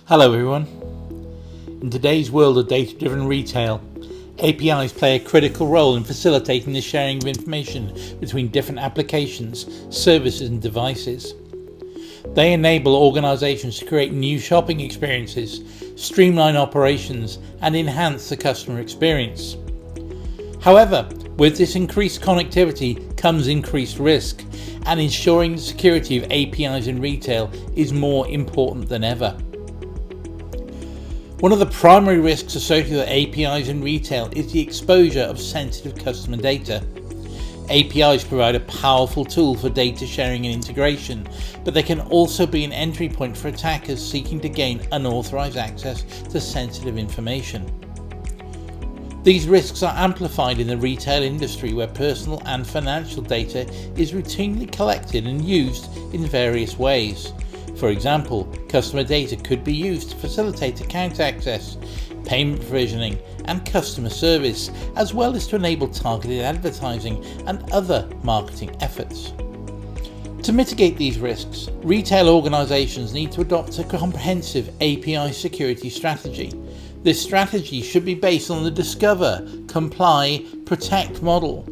Hello everyone. In today's world of data-driven retail, APIs play a critical role in facilitating the sharing of information between different applications, services and devices. They enable organizations to create new shopping experiences, streamline operations and enhance the customer experience. However, with this increased connectivity comes increased risk, and ensuring the security of APIs in retail is more important than ever. One of the primary risks associated with APIs in retail is the exposure of sensitive customer data. APIs provide a powerful tool for data sharing and integration, but they can also be an entry point for attackers seeking to gain unauthorized access to sensitive information. These risks are amplified in the retail industry, where personal and financial data is routinely collected and used in various ways. For example, customer data could be used to facilitate account access, payment provisioning and customer service, as well as to enable targeted advertising and other marketing efforts. To mitigate these risks, retail organizations need to adopt a comprehensive API security strategy. This strategy should be based on the Discover, Comply, Protect model,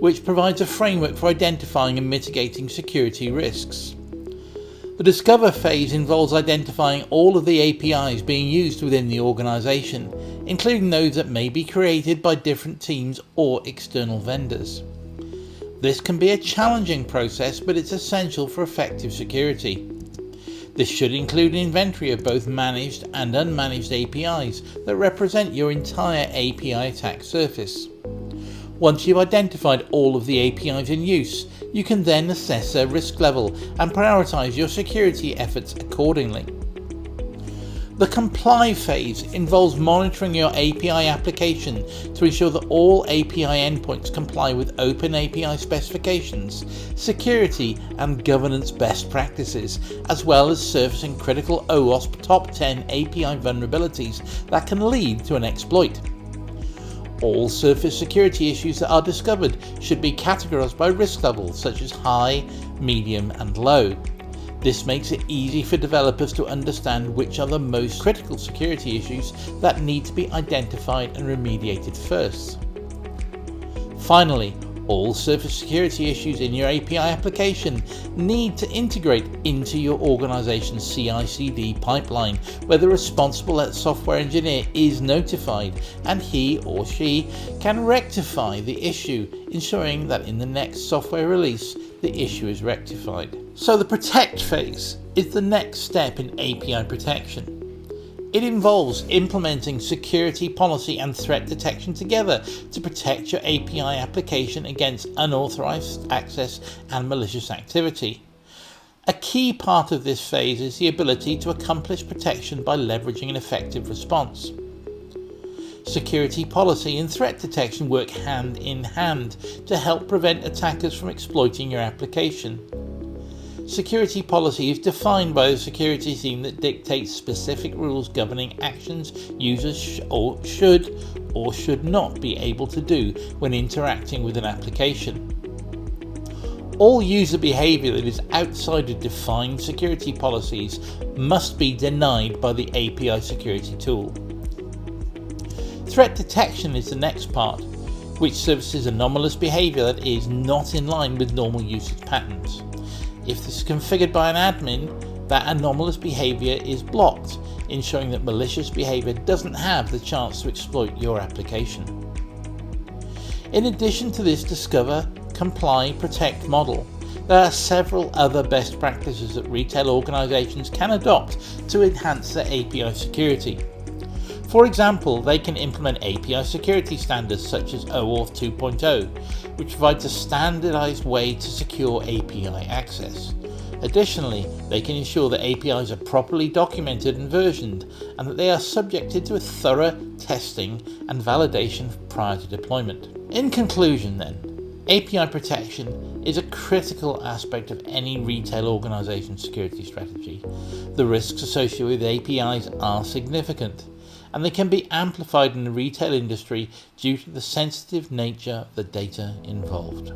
which provides a framework for identifying and mitigating security risks. The Discover phase involves identifying all of the APIs being used within the organization, including those that may be created by different teams or external vendors. This can be a challenging process, but it's essential for effective security. This should include an inventory of both managed and unmanaged APIs that represent your entire API attack surface. Once you've identified all of the APIs in use, you can then assess their risk level and prioritize your security efforts accordingly. The Comply phase involves monitoring your API application to ensure that all API endpoints comply with open API specifications, security and governance best practices, as well as surfacing critical OWASP top 10 API vulnerabilities that can lead to an exploit. All surface security issues that are discovered should be categorized by risk levels such as high, medium and low. This makes it easy for developers to understand which are the most critical security issues that need to be identified and remediated first. Finally, all surface security issues in your API application need to integrate into your organization's CI/CD pipeline, where the responsible software engineer is notified and he or she can rectify the issue, ensuring that in the next software release the issue is rectified. So the Protect phase is the next step in API protection. It involves implementing security policy and threat detection together to protect your API application against unauthorized access and malicious activity. A key part of this phase is the ability to accomplish protection by leveraging an effective response. Security policy and threat detection work hand in hand to help prevent attackers from exploiting your application. Security policy is defined by the security team that dictates specific rules governing actions users should or should not be able to do when interacting with an application. All user behavior that is outside of defined security policies must be denied by the API security tool. Threat detection is the next part, which surfaces anomalous behavior that is not in line with normal usage patterns. If this is configured by an admin, that anomalous behavior is blocked, ensuring that malicious behavior doesn't have the chance to exploit your application. In addition to this Discover, Comply, Protect model, there are several other best practices that retail organizations can adopt to enhance their API security. For example, they can implement API security standards such as OAuth 2.0, which provides a standardized way to secure API access. Additionally, they can ensure that APIs are properly documented and versioned, and that they are subjected to a thorough testing and validation prior to deployment. In conclusion then, API protection is a critical aspect of any retail organization's security strategy. The risks associated with APIs are significant, and they can be amplified in the retail industry due to the sensitive nature of the data involved.